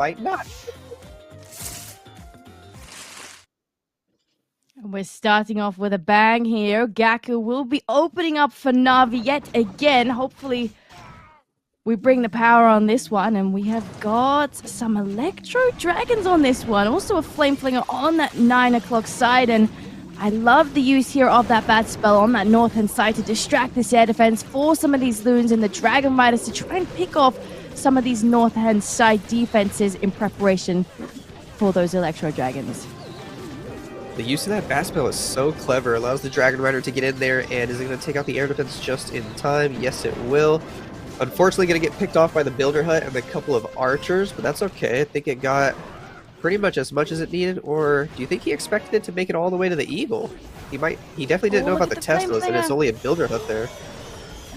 might not. We're starting off with a bang here. Gaku will be opening up for Navi yet again. Hopefully we bring the power on this one, and we have got some Electro Dragons on this one. Also a Flame Flinger on that 9 o'clock side, and I love the use here of that bad spell on that north-hand side to distract this air defense for some of these loons and the Dragon Riders to try and pick off some of these north-hand side defenses in preparation for those Electro Dragons. The use of that bat spell is so clever. Allows the Dragon Rider to get in there, and is it going to take out the air defense just in time? Yes, it will. Unfortunately, going to get picked off by the Builder Hut and a couple of archers, but that's okay. I think it got pretty much as much as it needed. Or do you think he expected it to make it all the way to the Eagle? He definitely didn't know about the Teslas, and it's only a Builder Hut there.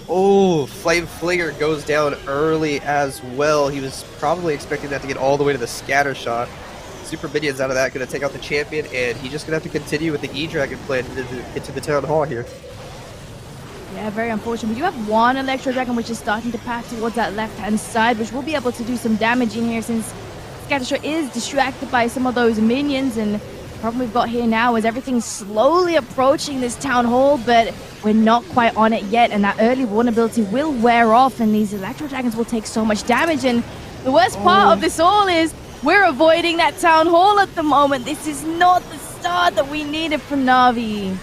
Oh, Flame Flinger goes down early as well. He was probably expecting that to get all the way to the scatter shot. Super minions out of that, going to take out the champion, and he's just going to have to continue with the E-Dragon plan into the Town Hall here. Yeah, very unfortunate. We do have one Electro Dragon which is starting to path towards that left-hand side, which will be able to do some damage in here since Scattershot is distracted by some of those minions. And the problem we've got here now is everything's slowly approaching this Town Hall, but we're not quite on it yet, and that early vulnerability will wear off, and these Electro Dragons will take so much damage. And the worst part of this all is we're avoiding that Town Hall at the moment. This is not the start that we needed from Navi.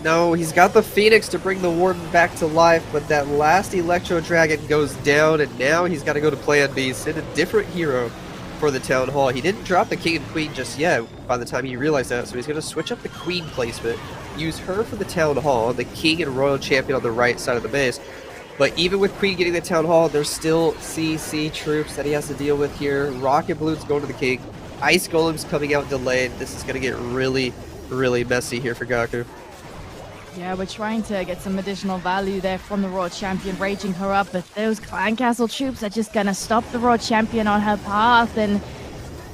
No, he's got the Phoenix to bring the Warden back to life, but that last Electro Dragon goes down, and now he's got to go to Plan B, send a different hero for the Town Hall. He didn't drop the King and Queen just yet by the time he realized that, so he's going to switch up the Queen placement, use her for the Town Hall, the King and Royal Champion on the right side of the base. But even with Queen getting the Town Hall, there's still CC troops that he has to deal with here. Rocket Balloon's going to the King. Ice Golem's coming out delayed. This is going to get really, really messy here for Gaku. Yeah, we're trying to get some additional value there from the Royal Champion, raging her up, but those Clan Castle troops are just going to stop the Royal Champion on her path, and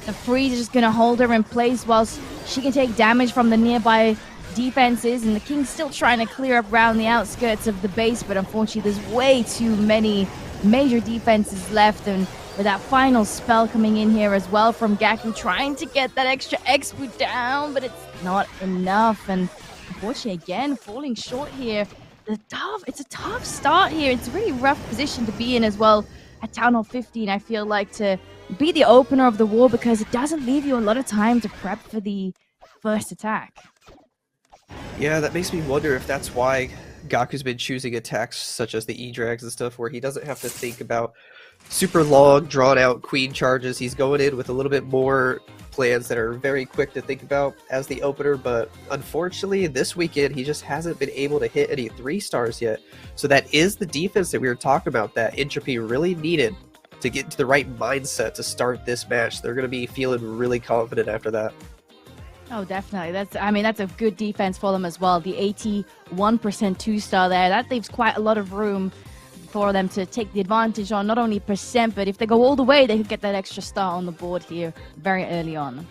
the freeze is just going to hold her in place whilst she can take damage from the nearby defenses, and the King's still trying to clear up around the outskirts of the base, but unfortunately there's way too many major defenses left, and with that final spell coming in here as well from Gaku, trying to get that extra expo down, but it's not enough, and unfortunately again falling short here. It's a tough start here. It's a really rough position to be in as well at Town Hall 15, I feel like, to be the opener of the war, because it doesn't leave you a lot of time to prep for the first attack. Yeah, that makes me wonder if that's why Gaku's been choosing attacks such as the E-Drags and stuff, where he doesn't have to think about super long, drawn-out Queen charges. He's going in with a little bit more plans that are very quick to think about as the opener, but unfortunately this weekend he just hasn't been able to hit any 3-stars yet. So that is the defense that we were talking about that Entropy really needed to get into the right mindset to start this match. They're going to be feeling really confident after that. Oh, definitely. That's a good defense for them as well. The 81% 2-star there, that leaves quite a lot of room for them to take the advantage on not only percent, but if they go all the way, they could get that extra star on the board here very early on.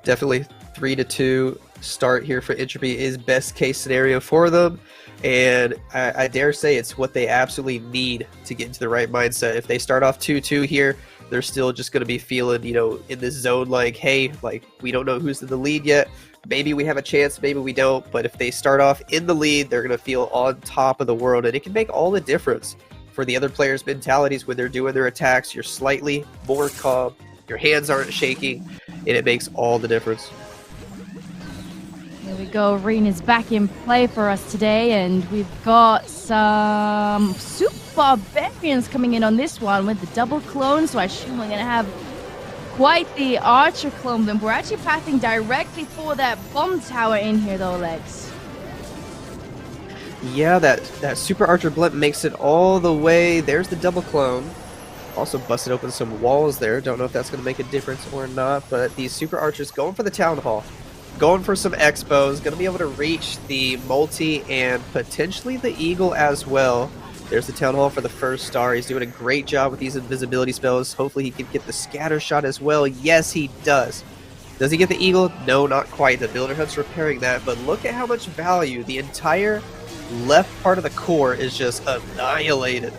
Definitely 3-2 start here for Entropy is best case scenario for them, and I dare say it's what they absolutely need to get into the right mindset. If they start off 2-2 here, they're still just going to be feeling, in this zone like, hey, like, we don't know who's in the lead yet. Maybe we have a chance, maybe we don't. But if they start off in the lead, they're going to feel on top of the world. And it can make all the difference for the other players' mentalities when they're doing their attacks. You're slightly more calm, your hands aren't shaking, and it makes all the difference. Here we go. Reen is back in play for us today, and we've got some Super Barbarians coming in on this one with the double clone, so I assume we're going to have quite the Archer clone. Then we're actually pathing directly for that bomb tower in here, though, Lex. Yeah, that Super Archer blimp makes it all the way. There's the double clone. Also busted open some walls there. Don't know if that's going to make a difference or not, but these Super Archers going for the Town Hall. Going for some expos, going to be able to reach the multi and potentially the eagle as well. There's the Town Hall for the first star. He's doing a great job with these invisibility spells. Hopefully he can get the scatter shot as well. Yes, he does. Does he get the eagle? No, not quite. The Builder Hut's repairing that, but look at how much value the entire left part of the core is just annihilated.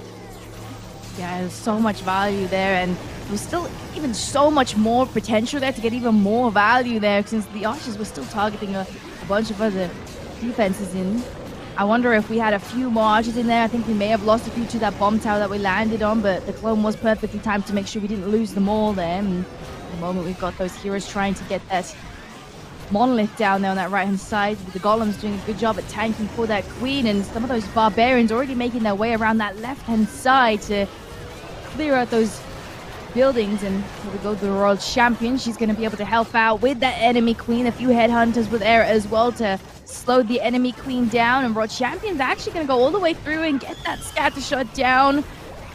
Yeah, there's so much value there, and there was still even so much more potential there to get even more value there, since the archers were still targeting a bunch of other defenses in. I wonder if we had a few more archers in there. I think we may have lost a few to that bomb tower that we landed on, but the clone was perfectly timed to make sure we didn't lose them all there. And at the moment, we've got those heroes trying to get that monolith down there on that right-hand side. The golems doing a good job at tanking for that queen, and some of those barbarians already making their way around that left-hand side to clear out those buildings. And here we go, the royal champion. She's going to be able to help out with that enemy queen. A few headhunters were there as well to slow the enemy queen down, and royal champion's actually going to go all the way through and get that scatter shot down.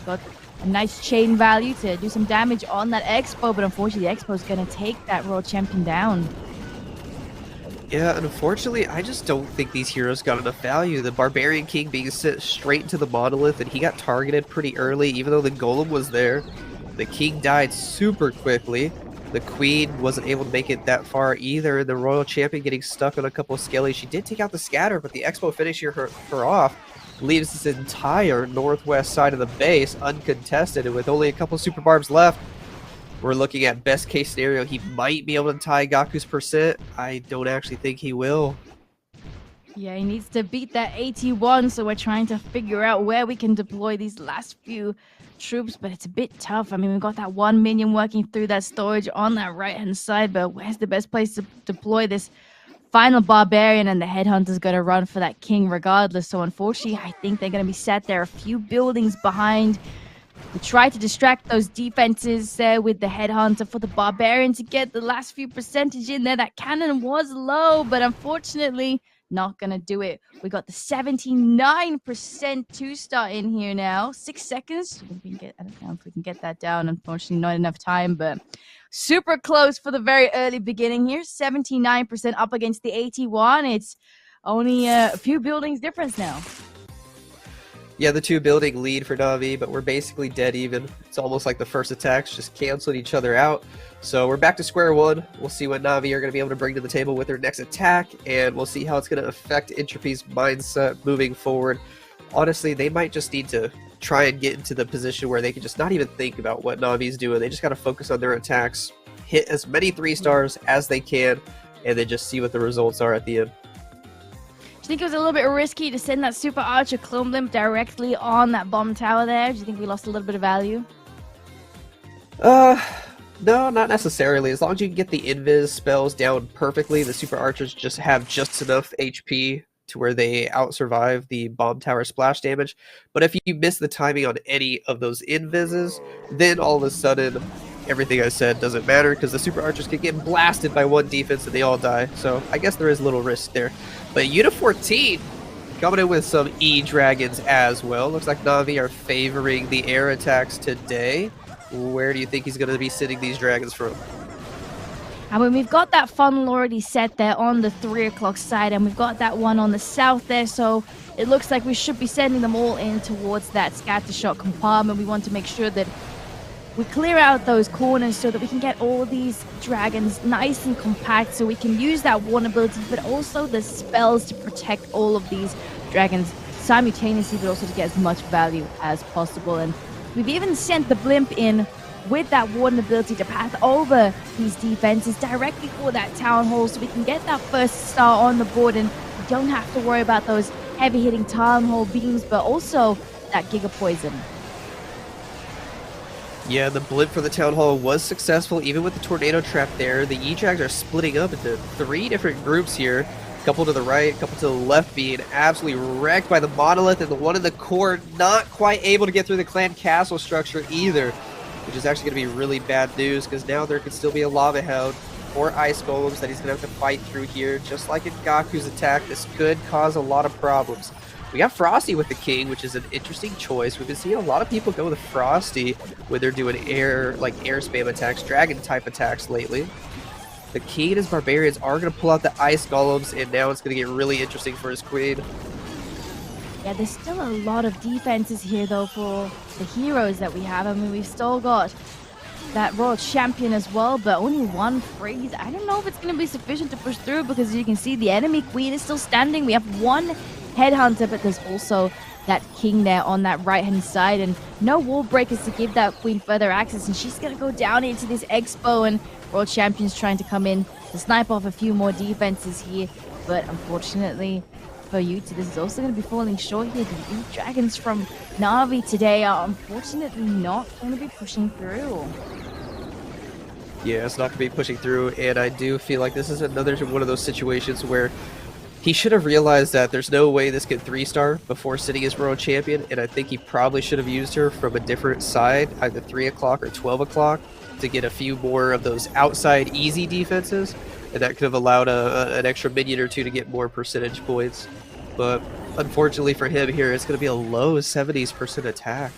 Got a nice chain value to do some damage on that expo, but unfortunately the expo is going to take that royal champion down. Yeah, unfortunately, I just don't think these heroes got enough value. The Barbarian King being sent straight into the Monolith, and he got targeted pretty early, even though the Golem was there. The King died super quickly. The Queen wasn't able to make it that far either. The Royal Champion getting stuck on a couple of skellies. She did take out the Scatter, but the Expo finishing her off leaves this entire northwest side of the base uncontested, and with only a couple of Super Barbs left, we're looking at best case scenario. He might be able to tie Gaku's percent. I don't actually think he will. Yeah, he needs to beat that 81, so we're trying to figure out where we can deploy these last few troops, but it's a bit tough. I mean, we've got that one minion working through that storage on that right-hand side, but where's the best place to deploy this final barbarian? And the headhunter's going to run for that king regardless, so unfortunately, I think they're going to be sat there a few buildings behind. We try to distract those defenses there with the headhunter for the barbarian to get the last few percentage in there. That cannon was low, but unfortunately not gonna do it. We got the 79% two-star in here now. 6 seconds. We can get, I don't know if we can get that down. Unfortunately, not enough time, but super close for the very early beginning here. 79% up against the 81. It's only a few buildings difference now. Yeah, the 2-building lead for Navi, but we're basically dead even. It's almost like the first attacks just canceled each other out. So we're back to square one. We'll see what Navi are going to be able to bring to the table with their next attack, and we'll see how it's going to affect Entropy's mindset moving forward. Honestly, they might just need to try and get into the position where they can just not even think about what Navi's doing. They just got to focus on their attacks, hit as many 3-stars as they can, and then just see what the results are at the end. Do you think it was a little bit risky to send that Super Archer Clone Blimp directly on that bomb tower there? Do you think we lost a little bit of value? No, not necessarily. As long as you can get the invis spells down perfectly, the Super Archers just have just enough HP to where they out-survive the bomb tower splash damage. But if you miss the timing on any of those invises, then all of a sudden everything I said doesn't matter, because the Super Archers can get blasted by one defense and they all die. So I guess there is a little risk there. But Unit 14 coming in with some E-Dragons as well. Looks like Navi are favoring the air attacks today. Where do you think he's going to be sending these dragons from? I mean, we've got that funnel already set there on the 3 o'clock side, and we've got that one on the south there, so it looks like we should be sending them all in towards that scatter shot compartment. We want to make sure that we clear out those corners so that we can get all these dragons nice and compact, so we can use that warn ability, but also the spells to protect all of these dragons simultaneously, but also to get as much value as possible. And we've even sent the blimp in with that warden ability to path over these defenses directly for that town hall, so we can get that first star on the board, and we don't have to worry about those heavy hitting town hall beams, but also that giga poison. Yeah, the blimp for the town hall was successful, even with the tornado trap there. The E-Drags are splitting up into 3 different groups here. A couple to the right, a couple to the left, being absolutely wrecked by the monolith, and the one in the core not quite able to get through the clan castle structure either, which is actually going to be really bad news, because now there could still be a lava hound or ice golems that he's going to have to fight through here. Just like in Gaku's attack, this could cause a lot of problems. We got Frosty with the King, which is an interesting choice. We've been seeing a lot of people go with Frosty when they're doing air spam attacks, dragon type attacks lately. The King and his barbarians are going to pull out the ice golems, and now it's going to get really interesting for his queen. Yeah, there's still a lot of defenses here, though, for the heroes that we have. I mean, we've still got that Royal Champion as well, but only 1 freeze. I don't know if it's going to be sufficient to push through, because as you can see, the enemy queen is still standing. We have 1 headhunter, but there's also that king there on that right-hand side, and no wall breakers to give that queen further access, and she's going to go down into this expo, and world champions trying to come in to snipe off a few more defenses here, but unfortunately for Yuta, this is also going to be falling short here. The E-Dragons from Navi today are unfortunately not going to be pushing through. Yeah, it's not going to be pushing through, and I do feel like this is another one of those situations where he should have realized that there's no way this could 3-star before sitting as world champion, and I think he probably should have used her from a different side, either 3 o'clock or 12 o'clock, to get a few more of those outside easy defenses, and that could have allowed an extra minion or two to get more percentage points. But unfortunately for him here, it's going to be a low 70s% attack.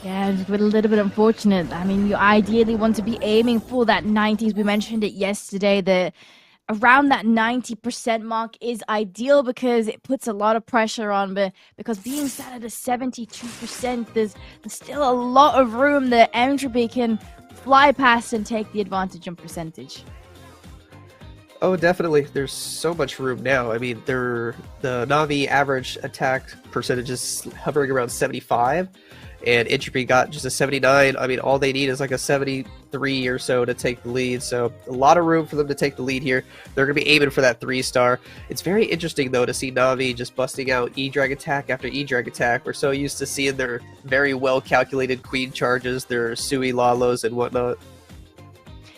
Yeah, it's a little bit unfortunate. I mean, you ideally want to be aiming for that 90s. We mentioned it yesterday that around that 90% mark is ideal because it puts a lot of pressure on, but because being set at a 72%, there's still a lot of room that Entropy can fly past and take the advantage on percentage. Oh, definitely. There's so much room now. I mean, the Navi average attack percentage is hovering around 75, and Entropy got just a 79. I mean, all they need is like a 73 or so to take the lead, so a lot of room for them to take the lead here. They're going to be aiming for that 3-star. It's very interesting, though, to see Navi just busting out E-Drag attack after E-Drag attack. We're so used to seeing their very well-calculated queen charges, their Sui Lalos and whatnot.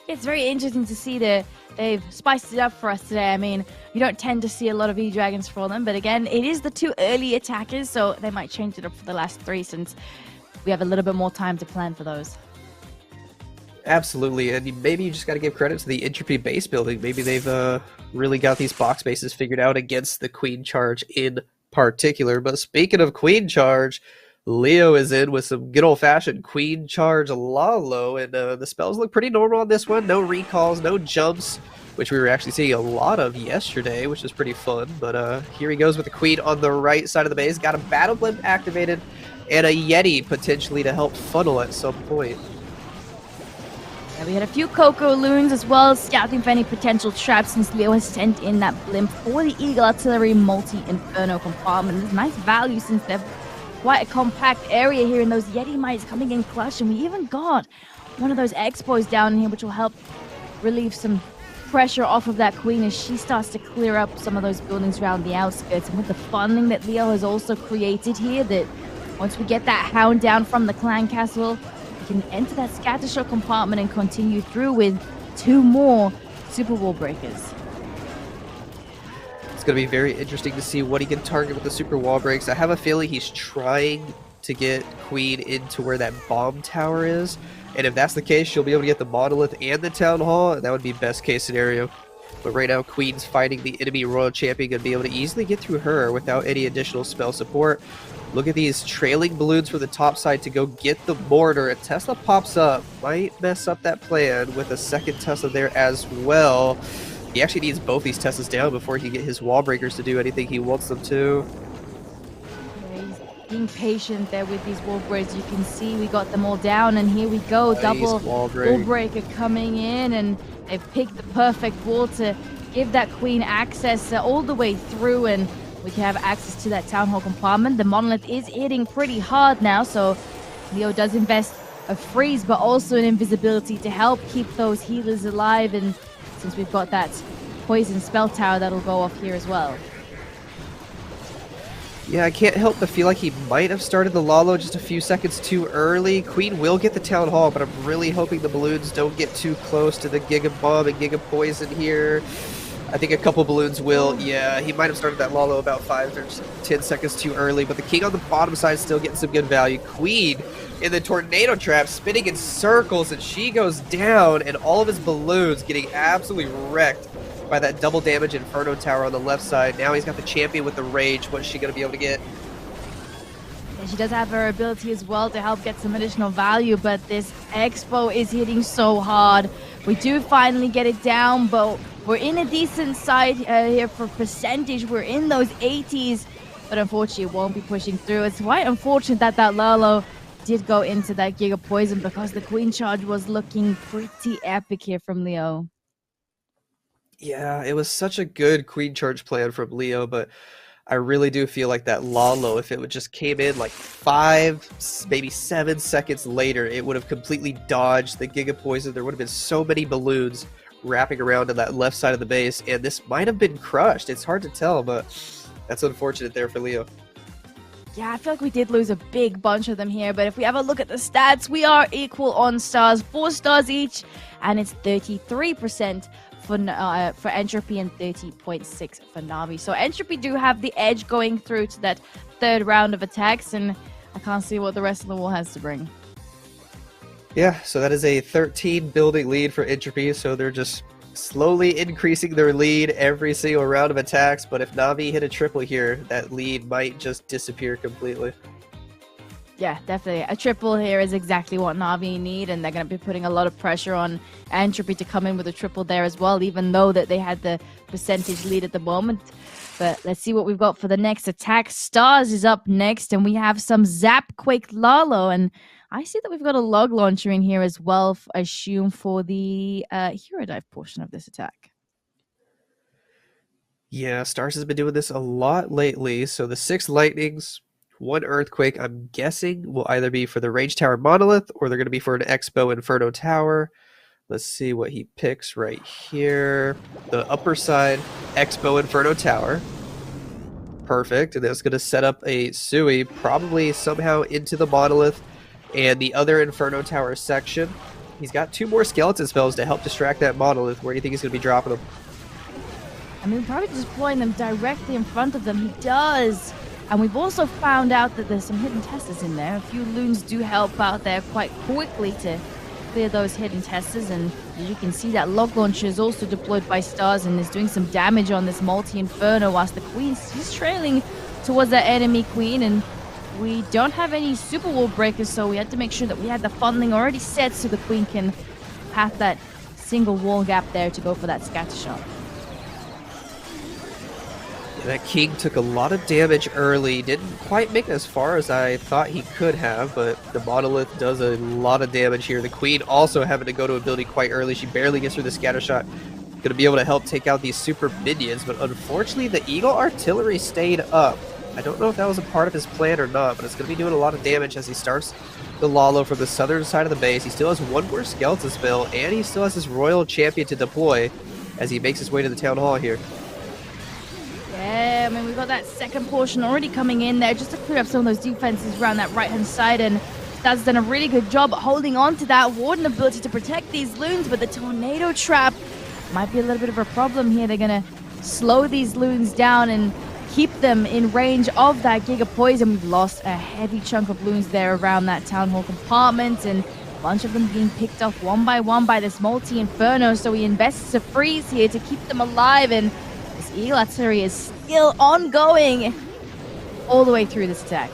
It's very interesting to see that they've spiced it up for us today. I mean, you don't tend to see a lot of E-Dragons for them, but again, it is the 2 early attackers, so they might change it up for the last 3 since we have a little bit more time to plan for those. Absolutely, and maybe you just got to give credit to the Entropy base building. Maybe they've really got these box bases figured out against the Queen Charge in particular. But speaking of Queen Charge, Leo is in with some good old-fashioned Queen Charge Lalo, and the spells look pretty normal on this one. No recalls, no jumps, which we were actually seeing a lot of yesterday, which is pretty fun. But here he goes with the Queen on the right side of the base. Got a Battle Blimp activated, and a Yeti potentially to help funnel at some point. Yeah, we had a few Coco Loons as well, scouting for any potential traps since Leo has sent in that Blimp for the Eagle Artillery Multi-Inferno compartment. It's nice value since they're quite a compact area here, and those Yeti mites coming in clutch, and we even got one of those Expos down here, which will help relieve some pressure off of that Queen as she starts to clear up some of those buildings around the outskirts. And with the funding that Leo has also created here, that once we get that Hound down from the Clan Castle, we can enter that Scattershot compartment and continue through with 2 more Super Wall Breakers. It's going to be very interesting to see what he can target with the Super Wall Breaks. I have a feeling he's trying to get Queen into where that bomb tower is, and if that's the case, she'll be able to get the Monolith and the Town Hall, and that would be best case scenario. But right now, Queen's fighting the enemy Royal Champion, going to be able to easily get through her without any additional spell support. Look at these trailing balloons for the top side to go get the mortar. A Tesla pops up, might mess up that plan with a second Tesla there as well. He actually needs both these Teslas down before he can get his wall breakers to do anything he wants them to. Yeah, he's being patient there with these wall breakers. You can see we got them all down, and here we go. Nice double wall breaker coming in, and they've picked the perfect wall to give that Queen access all the way through, and we can have access to that Town Hall compartment. The Monolith is hitting pretty hard now, so Leo does invest a freeze, but also an invisibility to help keep those healers alive, and since we've got that poison spell tower, that'll go off here as well. Yeah, I can't help but feel like he might have started the Lalo just a few seconds too early. Queen will get the Town Hall, but I'm really hoping the balloons don't get too close to the Giga Bomb and Giga Poison here. I think a couple balloons will. Yeah, he might have started that Lalo about 5 or 10 seconds too early, but the King on the bottom side is still getting some good value. Queen in the Tornado Trap, spinning in circles, and she goes down, and all of his balloons getting absolutely wrecked by that double damage Inferno Tower on the left side. Now he's got the Champion with the Rage. What's she going to be able to get? And she does have her ability as well to help get some additional value, but this Expo is hitting so hard. We do finally get it down, but we're in a decent side here for percentage. We're in those 80s, but unfortunately it won't be pushing through. It's quite unfortunate that that Lalo did go into that Giga Poison because the Queen Charge was looking pretty epic here from Leo. Yeah, it was such a good Queen Charge plan from Leo, but I really do feel like that Lalo, if it would just came in like 5, maybe 7 seconds later, it would have completely dodged the Giga Poison. There would have been so many balloons wrapping around on that left side of the base, and this might have been crushed. It's hard to tell, but that's unfortunate there for Leo. Yeah, I feel like we did lose a big bunch of them here, but if we have a look at the stats, we are equal on stars, 4 stars each, and it's 33% for Entropy and 30.6 for Navi. So Entropy do have the edge going through to that third round of attacks, and I can't see what the rest of the wall has to bring. Yeah, so that is a 13 building lead for Entropy, so they're just slowly increasing their lead every single round of attacks, but if Navi hit a triple here, that lead might just disappear completely. Yeah, definitely. A triple here is exactly what Navi need, and they're going to be putting a lot of pressure on Entropy to come in with a triple there as well, even though that they had the percentage lead at the moment. But let's see what we've got for the next attack. Stars is up next, and we have some Zap Quake Lalo, and I see that we've got a log launcher in here as well, I assume, for the hero dive portion of this attack. Yeah, Stars has been doing this a lot lately, so the 6 lightnings, 1 earthquake, I'm guessing will either be for the Range Tower Monolith, or they're going to be for an Expo Inferno Tower. Let's see what he picks right here. The upper side, Expo Inferno Tower. Perfect, and that's going to set up a Sui, probably somehow into the Monolith, and the other Inferno Tower section. He's got 2 more skeleton spells to help distract that Monolith. Where do you think he's going to be dropping them? I mean, probably just deploying them directly in front of them. He does. And we've also found out that there's some hidden testers in there. A few loons do help out there quite quickly to clear those hidden testers. And as you can see, that log launcher is also deployed by Stars and is doing some damage on this multi-inferno, whilst the queen, she's trailing towards that enemy queen. And we don't have any super wall breakers, so we had to make sure that we had the funneling already set so the queen can path that single wall gap there to go for that scatter shot. That king took a lot of damage early, didn't quite make it as far as I thought he could have, but the Monolith does a lot of damage here. The queen also having to go to ability quite early. She barely gets through the scatter shot. Going to be able to help take out these super minions, but unfortunately the Eagle Artillery stayed up. I don't know if that was a part of his plan or not, but it's going to be doing a lot of damage as he starts the Lalo from the southern side of the base. He still has 1 more skeleton spell, and he still has his Royal Champion to deploy as he makes his way to the Town Hall here. Yeah, I mean, we've got that second portion already coming in there just to clear up some of those defenses around that right-hand side, and Staz done a really good job holding on to that Warden ability to protect these loons, but the Tornado Trap might be a little bit of a problem here. They're going to slow these loons down and keep them in range of that Giga Poison. We've lost a heavy chunk of loons there around that Town Hall compartment, and a bunch of them being picked off one by one by this multi-inferno, so he invests a freeze here to keep them alive, and this Eagle Artillery is still ongoing all the way through this attack.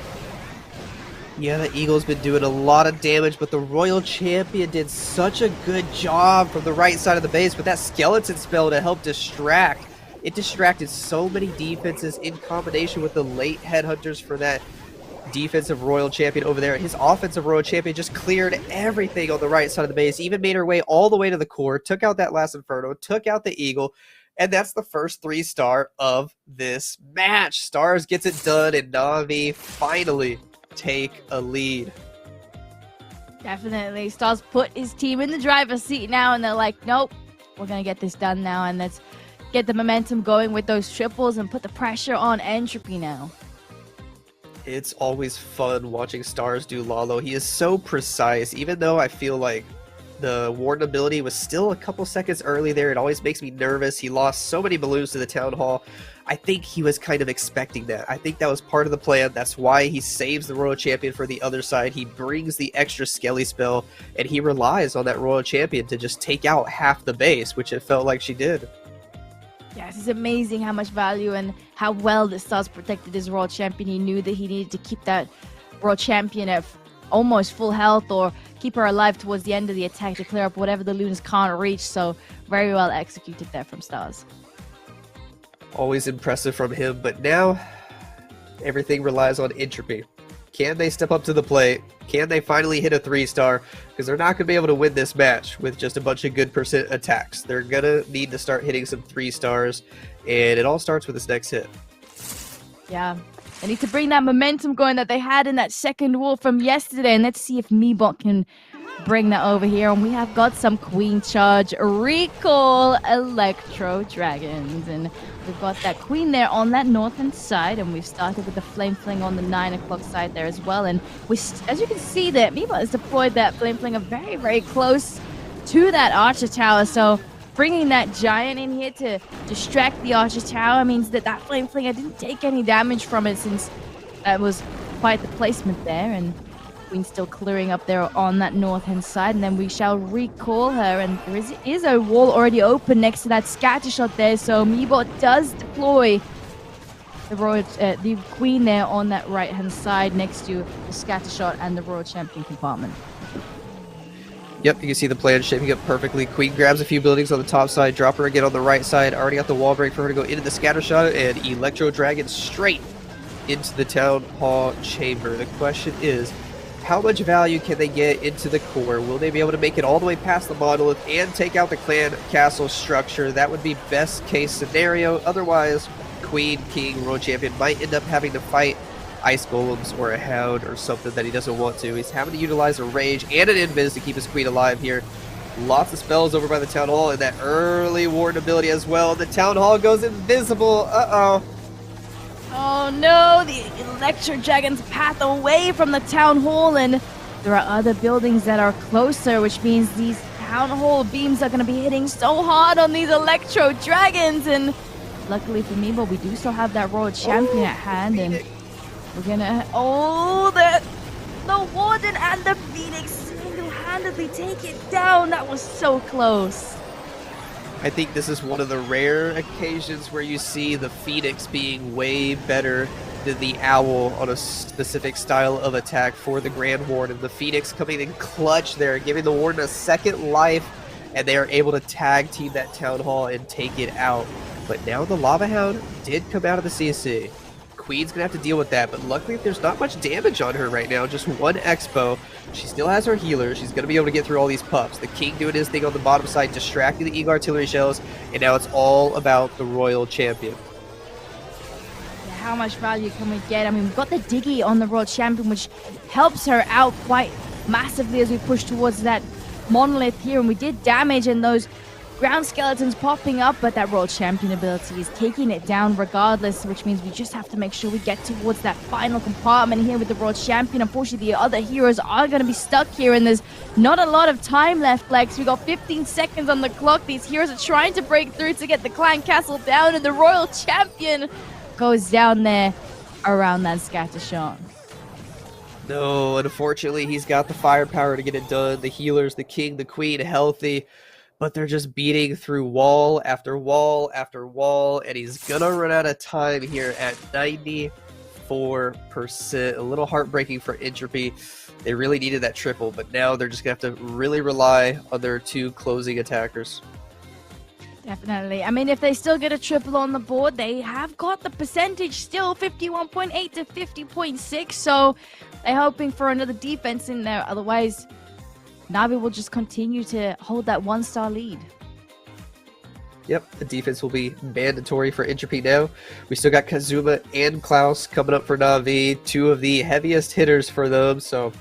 Yeah, the Eagle's been doing a lot of damage, but the Royal Champion did such a good job from the right side of the base with that skeleton spell to help distract. It distracted so many defenses in combination with the late headhunters for that defensive Royal Champion over there. His offensive Royal Champion just cleared everything on the right side of the base, even made her way all the way to the core, took out that last Inferno, took out the Eagle, and that's the first 3-star of this match. Stars gets it done, and Navi finally take a lead. Definitely. Stars put his team in the driver's seat now, and they're like, nope, we're going to get this done now, and let's get the momentum going with those triples and put the pressure on Entropy now. It's always fun watching Stars do Lalo. He is so precise, even though I feel like the Warden ability was still a couple seconds early there. It always makes me nervous. He lost so many balloons to the Town Hall. I think he was kind of expecting that. I think that was part of the plan. That's why he saves the Royal Champion for the other side. He brings the extra Skelly spell, and he relies on that Royal Champion to just take out half the base, which it felt like she did. Yes, it's amazing how much value and how well the Stars protected his Royal Champion. He knew that he needed to keep that Royal Champion at almost full health or keep her alive towards the end of the attack to clear up whatever the loons can't reach. So very well executed there from Stars. Always impressive from him, but now everything relies on Entropy. Can they step up to the plate? Can they finally hit a 3-star? Because they're not going to be able to win this match with just a bunch of good percent attacks. They're going to need to start hitting some 3-stars, and it all starts with this next hit. Yeah. They need to bring that momentum going that they had in that second wall from yesterday. And let's see if Meebot can bring that over here. And we have got some Queen Charge Recall Electro Dragons. And we've got that Queen there on that northern side. And we've started with the Flame Fling on the 9 o'clock side there as well. And as you can see that Meebot has deployed that Flame Flinger very, very close to that Archer Tower. So bringing that Giant in here to distract the Archer Tower means that that Flame Flinger didn't take any damage from it, since that was quite the placement there. And Queen's still clearing up there on that north-hand side. And then we shall recall her. And there is a wall already open next to that scatter shot there. So Meebot does deploy the Queen there on that right-hand side next to the scatter shot and the Royal Champion compartment. Yep, you can see the plan shaping up perfectly. Queen grabs a few buildings on the top side, drop her again on the right side. Already got the wall break for her to go into the scatter shot, and Electro Dragon straight into the Town Hall chamber. The question is, how much value can they get into the core? Will they be able to make it all the way past the monolith and take out the clan castle structure? That would be best case scenario. Otherwise, Queen, King, Royal Champion might end up having to fight Ice Golems or a Hound or something that he doesn't want to. He's having to utilize a Rage and an Invis to keep his Queen alive here. Lots of spells over by the Town Hall, and that early Warden ability as well. The Town Hall goes invisible. Uh-oh. Oh no, the Electro Dragon's path away from the Town Hall, and there are other buildings that are closer, which means these Town Hall beams are going to be hitting so hard on these Electro Dragons. And luckily for me, but we do still have that Royal Champion at hand, and we're gonna... Oh, the Warden and the Phoenix single-handedly take it down. That was so close. I think this is one of the rare occasions where you see the Phoenix being way better than the Owl on a specific style of attack for the Grand Warden. The Phoenix coming in clutch there, giving the Warden a second life, and they are able to tag team that Town Hall and take it out. But now the Lava Hound did come out of the CC. Queen's gonna have to deal with that, but luckily there's not much damage on her right now, just one Expo. She still has her healer. She's gonna be able to get through all these pups. The King doing his thing on the bottom side, distracting the Eagle Artillery shells, and now it's all about the Royal Champion. Yeah, how much value can we get? I mean, we've got the Diggy on the Royal Champion, which helps her out quite massively as we push towards that monolith here, and we did damage in those ground skeletons popping up, but that Royal Champion ability is taking it down regardless, which means we just have to make sure we get towards that final compartment here with the Royal Champion. Unfortunately, the other heroes are going to be stuck here, and there's not a lot of time left, Lex. We got 15 seconds on the clock. These heroes are trying to break through to get the clan castle down, and the Royal Champion goes down there around that scatter shot. No, unfortunately, he's got the firepower to get it done. The healers, the King, the Queen, healthy. But they're just beating through wall after wall after wall, and he's gonna run out of time here at 94%. A little heartbreaking for Entropy. They really needed that triple, but now they're just gonna have to really rely on their two closing attackers. Definitely. I mean, if they still get a triple on the board, they have got the percentage still, 51.8 to 50.6, so they're hoping for another defense in there. Otherwise, Navi will just continue to hold that one-star lead. Yep, the defense will be mandatory for Entropy now. We still got Kazuma and Klaus coming up for Navi, two of the heaviest hitters for them, so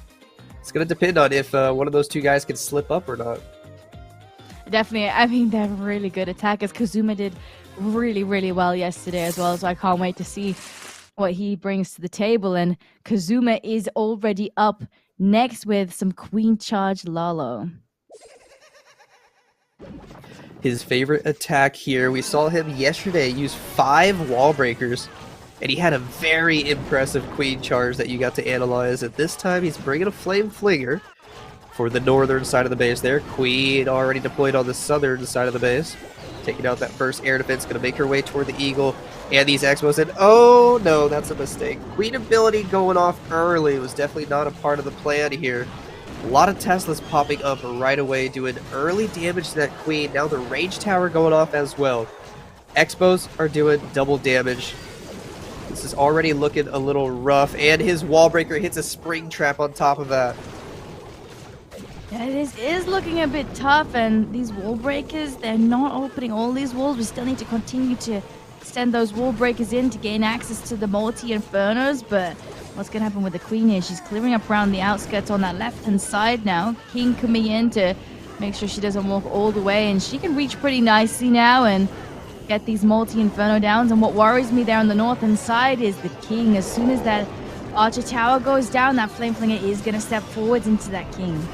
it's going to depend on if one of those two guys can slip up or not. Definitely. I mean, they're really good attackers. Kazuma did really, really well yesterday as well, so I can't wait to see what he brings to the table. And Kazuma is already up next with some Queen Charge Lalo. His favorite attack here, we saw him yesterday use 5 wall breakers, and he had a very impressive Queen Charge that you got to analyze. At this time, he's bringing a Flame Flinger for the northern side of the base there. Queen already deployed on the southern side of the base. Taking out that first air defense, going to make her way toward the Eagle and these Expos. And oh no, that's a mistake. Queen ability going off early was definitely not a part of the plan here. A lot of Teslas popping up right away, doing early damage to that Queen. Now the Rage Tower going off as well. Expos are doing double damage. This is already looking a little rough, and his wall breaker hits a spring trap on top of that. Yeah, it is looking a bit tough, and these wall breakers, they're not opening all these walls. We still need to continue to send those wall breakers in to gain access to the multi-infernos, but what's going to happen with the queen here? She's clearing up around the outskirts on that left-hand side now. King coming in to make sure she doesn't walk all the way, and she can reach pretty nicely now and get these multi-inferno downs. And what worries me there on the northern side is the king. As soon as that archer tower goes down, that flame flinger is going to step forwards into that king.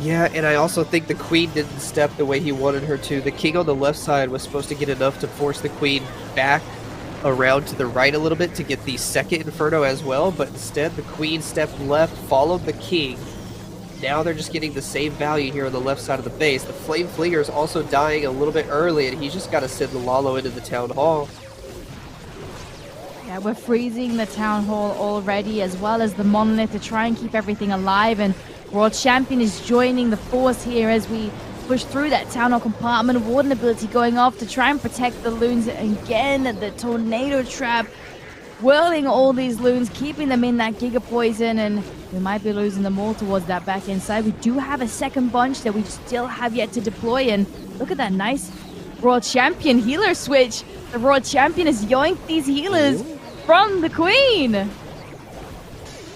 Yeah, and I also think the queen didn't step the way he wanted her to. The king on the left side was supposed to get enough to force the queen back around to the right a little bit to get the second inferno as well, but instead the queen stepped left, followed the king. Now they're just getting the same value here on the left side of the base. The flame flinger is also dying a little bit early, and he's just got to send the Lalo into the town hall. Yeah, we're freezing the town hall already, as well as the monolith, to try and keep everything alive, and World Champion is joining the force here as we push through that town hall compartment. Warden ability going off to try and protect the loons. Again, the tornado trap whirling all these loons, keeping them in that Giga Poison, and we might be losing them all towards that back end side. We do have a second bunch that we still have yet to deploy, and look at that nice World Champion healer switch. The World Champion has yoinked these healers from the Queen.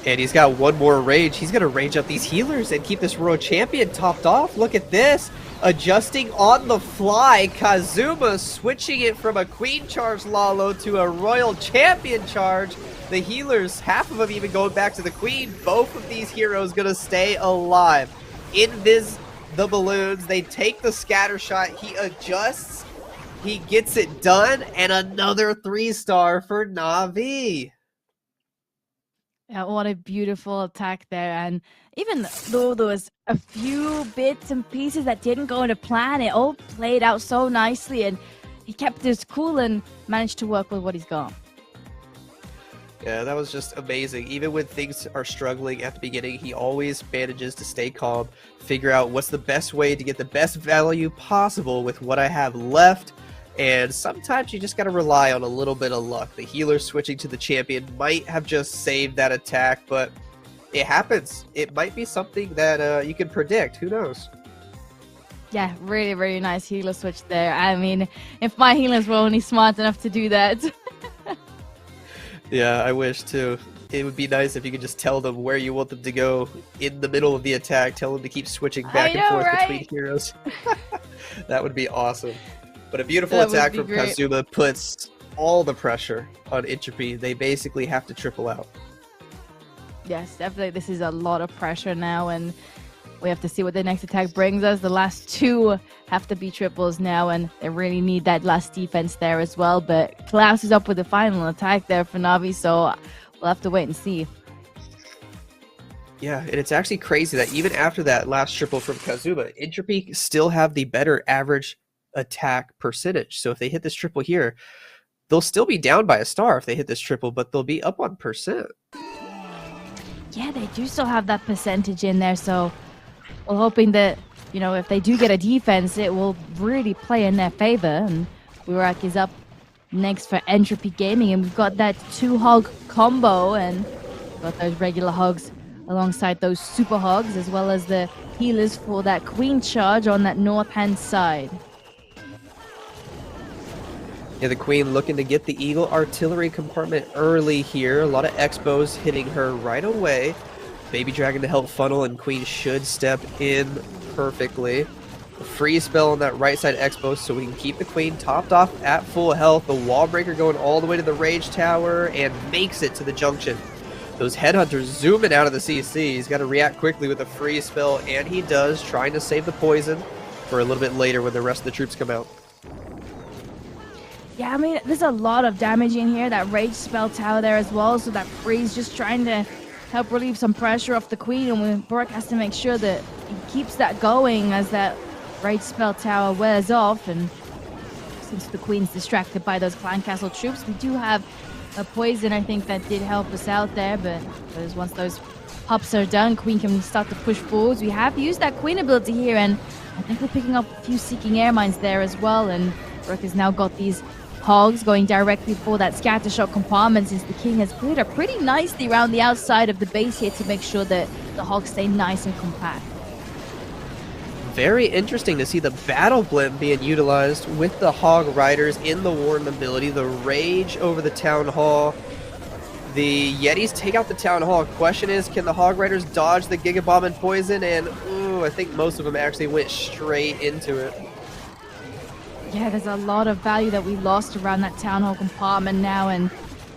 And he's got one more rage. He's going to rage up these healers and keep this World Champion topped off. Look at this. Adjusting on the fly. Kazuma switching it from a Queen charge Lalo to a Royal Champion charge. The healers, half of them even going back to the Queen. Both of these heroes going to stay alive. Invis the balloons. They take the scatter shot. He adjusts. He gets it done. And another 3-star for Navi. Yeah, what a beautiful attack there. And even though there was a few bits and pieces that didn't go into plan, it all played out so nicely, and he kept his cool and managed to work with what he's got. Yeah, that was just amazing. Even when things are struggling at the beginning, he always manages to stay calm, figure out what's the best way to get the best value possible with what I have left. And sometimes you just got to rely on a little bit of luck. The healer switching to the champion might have just saved that attack, but it happens. It might be something that you can predict. Who knows? Yeah, really, really nice healer switch there. I mean, if my healers were only smart enough to do that. Yeah, I wish too. It would be nice if you could just tell them where you want them to go in the middle of the attack. Tell them to keep switching back and forth between heroes. That would be awesome. But a beautiful attack from Kazuma puts all the pressure on Entropy. They basically have to triple out. Yes, definitely. This is a lot of pressure now, and we have to see what the next attack brings us. The last two have to be triples now, and they really need that last defense there as well. But Klaus is up with the final attack there for Navi, so we'll have to wait and see. Yeah, and it's actually crazy that even after that last triple from Kazuma, Entropy still have the better average attack percentage. So if they hit this triple here, they'll still be down by a star if they hit this triple, but they'll be up on percent. Yeah, they do still have that percentage in there, so we're hoping that, you know, if they do get a defense, it will really play in their favor. And Burak is up next for Entropy Gaming, and we've got that 2-hog combo, and got those regular hogs alongside those super hogs, as well as the healers for that Queen charge on that north hand side. Yeah, the Queen looking to get the Eagle artillery compartment early here. A lot of Expos hitting her right away. Baby Dragon to help funnel, and Queen should step in perfectly. A free spell on that right side Expo so we can keep the Queen topped off at full health. The wall breaker going all the way to the Rage Tower and makes it to the junction. Those Headhunters zooming out of the CC. He's got to react quickly with a free spell, and he does, trying to save the poison for a little bit later when the rest of the troops come out. Yeah, I mean, there's a lot of damage in here. That Rage Spell Tower there as well, so that Freeze just trying to help relieve some pressure off the Queen, and Burak has to make sure that he keeps that going as that Rage Spell Tower wears off. And since the Queen's distracted by those Clan Castle troops, we do have a poison, I think, that did help us out there, but once those pops are done, Queen can start to push forwards. We have used that Queen ability here, and I think we're picking up a few Seeking Air Mines there as well, and Burak has now got these hogs going directly for that scatter shot compartment, since the King has cleared up pretty nicely around the outside of the base here to make sure that the hogs stay nice and compact. Very interesting to see the Battle Blimp being utilized with the Hog Riders in the Warden ability, the Rage over the Town Hall. The Yetis take out the Town Hall. Question is, can the Hog Riders dodge the Giga Bomb and Poison? And, ooh, I think most of them actually went straight into it. Yeah, there's a lot of value that we lost around that Town Hall compartment now, and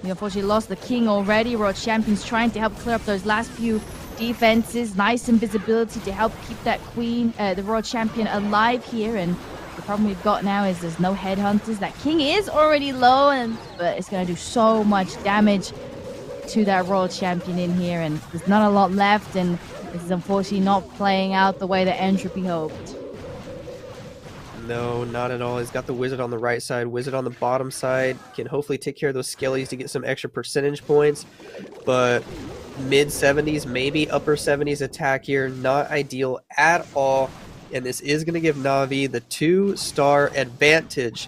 we unfortunately lost the King already. World Champion's trying to help clear up those last few defenses. Nice invisibility to help keep that Queen, the World Champion, alive here, and the problem we've got now is there's no headhunters. That King is already low, but it's going to do so much damage to that World Champion in here, and there's not a lot left, and this is unfortunately not playing out the way that Entropy hoped. No, not at all. He's got the Wizard on the right side, Wizard on the bottom side. Can hopefully take care of those Skellies to get some extra percentage points, but mid-70s, maybe upper 70s attack here. Not ideal at all, and this is going to give Navi the 2-star advantage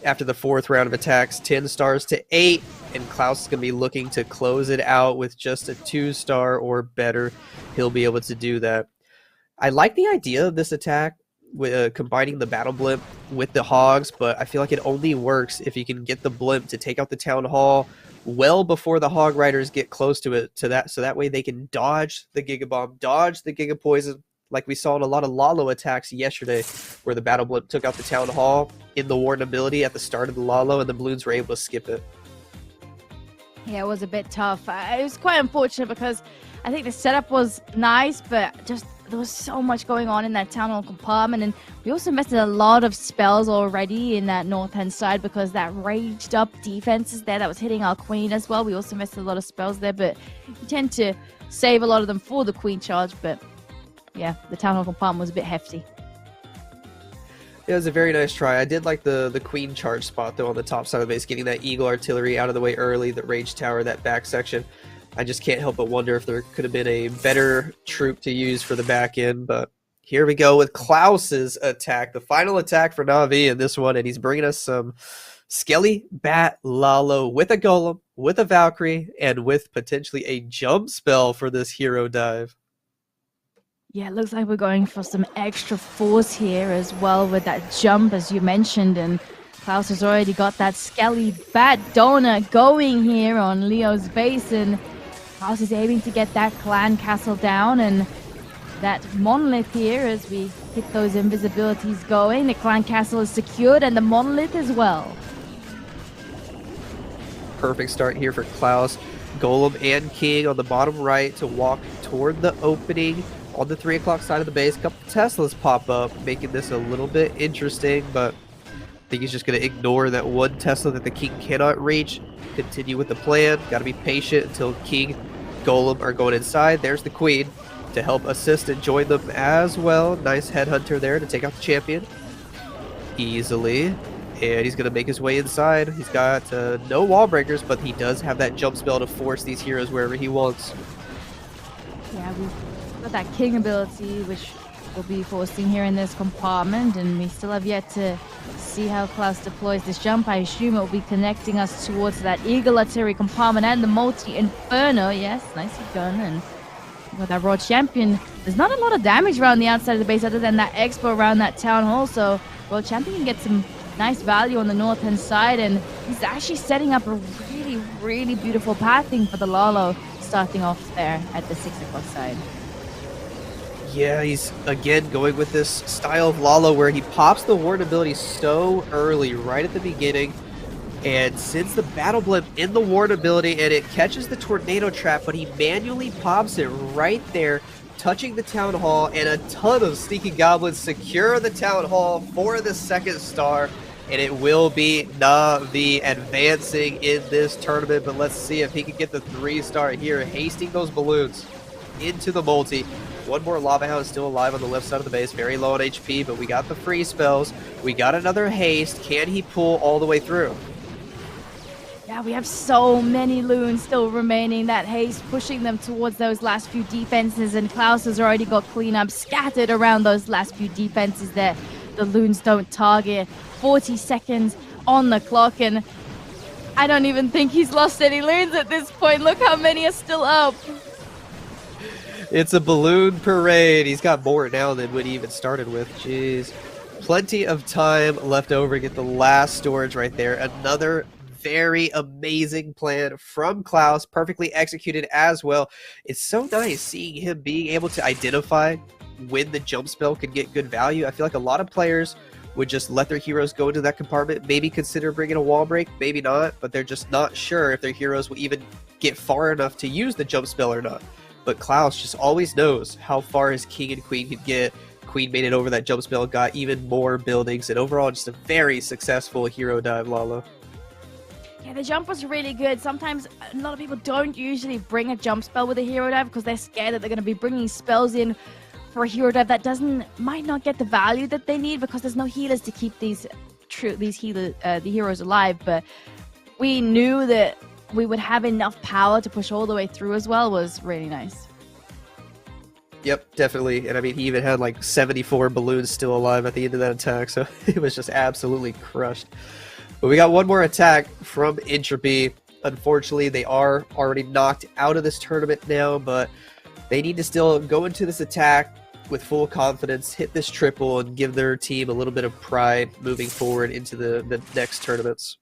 after the 4th round of attacks, 10 stars to 8, and Klaus is going to be looking to close it out with just a 2-star or better. He'll be able to do that. I like the idea of this attack with combining the Battle Blimp with the Hogs, but I feel like it only works if you can get the Blimp to take out the Town Hall well before the Hog Riders get close to it, so that way they can dodge the Giga Bomb, dodge the Giga Poison, like we saw in a lot of Lalo attacks yesterday, where the Battle Blimp took out the Town Hall in the Warden ability at the start of the Lalo, and the Balloons were able to skip it. Yeah, it was a bit tough. It was quite unfortunate because I think the setup was nice, but just there was so much going on in that Town Hall compartment, and we also missed a lot of spells already in that north-hand side because that raged up defense is there that was hitting our Queen as well. We also missed a lot of spells there, but you tend to save a lot of them for the Queen charge, but yeah, the Town Hall compartment was a bit hefty. It was a very nice try. I did like the Queen charge spot, though, on the top side of the base, getting that Eagle Artillery out of the way early, the Rage Tower, that back section. I just can't help but wonder if there could have been a better troop to use for the back end, but here we go with Klaus's attack, the final attack for Navi in this one, and he's bringing us some Skelly, Bat, Lalo with a Golem, with a Valkyrie, and with potentially a jump spell for this hero dive. Yeah, it looks like we're going for some extra force here as well with that jump, as you mentioned, and Klaus has already got that Skelly Bat Donut going here on Leo's base, and Klaus is aiming to get that clan castle down, and that monolith here as we hit those invisibilities going. The clan castle is secured, and the monolith as well. Perfect start here for Klaus. Golem and King on the bottom right to walk toward the opening on the 3 o'clock side of the base. A couple Teslas pop up, making this a little bit interesting, but I think he's just going to ignore that one Tesla that the King cannot reach. Continue with the plan. Got to be patient until King, Golem are going inside. There's the Queen to help assist and join them as well. Nice headhunter there to take out the champion easily. And he's going to make his way inside. He's got no wall breakers, but he does have that jump spell to force these heroes wherever he wants. Yeah, we've got that King ability, which will be forcing here in this compartment, and we still have yet to see how Klaus deploys this jump. I assume it will be connecting us towards that Eagle Artillery compartment and the multi-inferno. Yes, nicely done. And with that World Champion, there's not a lot of damage around the outside of the base other than that expo around that Town Hall, so World Champion can get some nice value on the north-hand side, and he's actually setting up a really, really beautiful pathing for the Lalo, starting off there at the 6 o'clock side. Yeah, he's again going with this style of Lalo where he pops the Warden ability so early, right at the beginning, and sends the Battle Blimp in the Warden ability, and it catches the Tornado Trap, but he manually pops it right there, touching the Town Hall, and a ton of Sneaky Goblins secure the Town Hall for the 2nd star, and it will be Navi advancing in this tournament, but let's see if he can get the 3-star here, hasting those balloons into the multi. One more Lava Hound still alive on the left side of the base, very low on HP, but we got the free spells. We got another haste. Can he pull all the way through? Yeah, we have so many loons still remaining. That haste pushing them towards those last few defenses, and Klaus has already got cleanup scattered around those last few defenses that the loons don't target. 40 seconds on the clock, and I don't even think he's lost any loons at this point. Look how many are still up. It's a balloon parade. He's got more now than what he even started with. Jeez. Plenty of time left over to get the last storage right there. Another very amazing plan from Klaus, perfectly executed as well. It's so nice seeing him being able to identify when the jump spell could get good value. I feel like a lot of players would just let their heroes go into that compartment, maybe consider bringing a wall break, maybe not, but they're just not sure if their heroes will even get far enough to use the jump spell or not. But Klaus just always knows how far his king and queen could get. Queen made it over that jump spell, got even more buildings, and overall just a very successful hero dive, Lalo. Yeah, the jump was really good. Sometimes a lot of people don't usually bring a jump spell with a hero dive because they're scared that they're going to be bringing spells in for a hero dive that might not get the value that they need because there's no healers to keep the heroes alive. But we knew that we would have enough power to push all the way through as well. Was really nice. Yep, definitely. And I mean, he even had like 74 balloons still alive at the end of that attack, so it was just absolutely crushed. But we got one more attack from Entropy. Unfortunately, they are already knocked out of this tournament now, but they need to still go into this attack with full confidence, hit this triple, and give their team a little bit of pride moving forward into the next tournaments.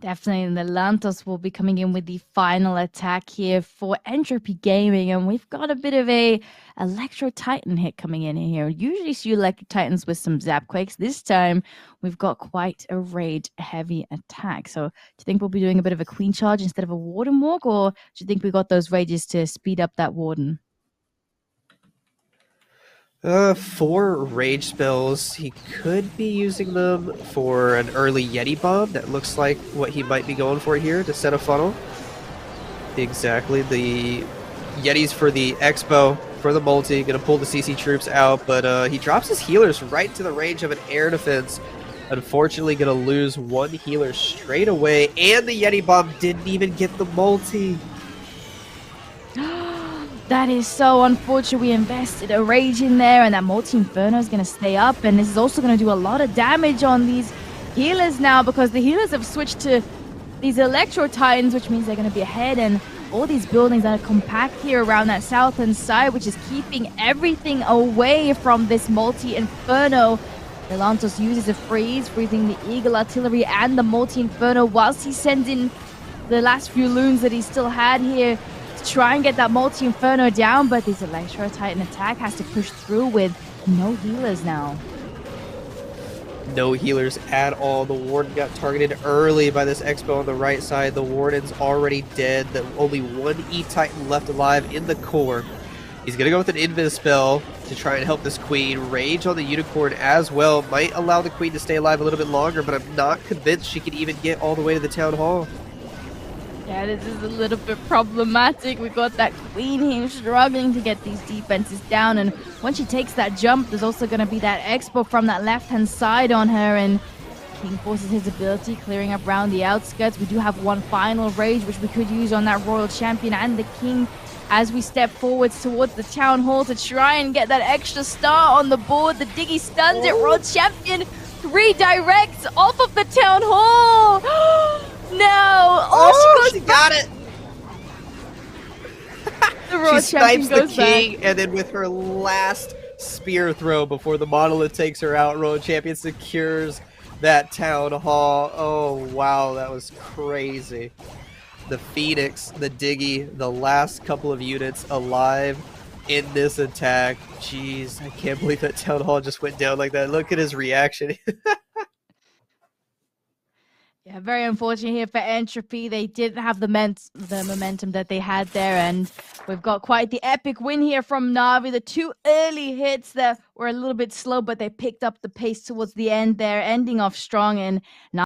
Definitely, and the Lantos will be coming in with the final attack here for Entropy Gaming, and we've got a bit of a Electro Titan hit coming in here. Usually see Electro Titans with some Zap Quakes. This time, we've got quite a raid-heavy attack. So, do you think we'll be doing a bit of a Queen Charge instead of a Warden Walk, or do you think we got those rages to speed up that Warden? 4 rage spells. He could be using them for an early Yeti bomb. That looks like what he might be going for here to set a funnel. Exactly. The Yetis for the Expo, for the multi. Gonna pull the CC troops out, but he drops his healers right to the range of an air defense. Unfortunately, gonna lose one healer straight away, and the Yeti bomb didn't even get the multi. That is so unfortunate. We invested a rage in there, and that multi-inferno is going to stay up, and this is also going to do a lot of damage on these healers now because the healers have switched to these Electro Titans, which means they're going to be ahead, and all these buildings that are compact here around that southern side, which is keeping everything away from this multi-inferno. Delantos uses a freeze, freezing the Eagle Artillery and the multi-inferno whilst he sends in the last few loons that he still had here. Try and get that multi-inferno down, but this Electro Titan attack has to push through with no healers now. No healers at all. The Warden got targeted early by this Expo on the right side. The Warden's already dead. Only one E-Titan left alive in the core. He's going to go with an Invis spell to try and help this Queen. Rage on the Unicorn as well. Might allow the Queen to stay alive a little bit longer, but I'm not convinced she can even get all the way to the Town Hall. Yeah, this is a little bit problematic. We got that Queen here struggling to get these defenses down, and when she takes that jump, there's also going to be that Expo from that left-hand side on her, and King forces his ability, clearing up around the outskirts. We do have one final rage, which we could use on that Royal Champion and the King as we step forwards towards the Town Hall to try and get that extra star on the board. The Diggy stuns it. Royal Champion redirects off of the Town Hall. No! Oh, she got it! The Royal she snipes the King, back. and then with her last spear throw before the Monolith takes her out, Royal Champion secures that Town Hall. Oh, wow, that was crazy. The Phoenix, the Diggy, the last couple of units alive in this attack. Jeez, I can't believe that Town Hall just went down like that. Look at his reaction. Yeah, very unfortunate here for Entropy. They didn't have the momentum that they had there, and we've got quite the epic win here from Navi. The 2 early hits that were a little bit slow, but they picked up the pace towards the end there, ending off strong, and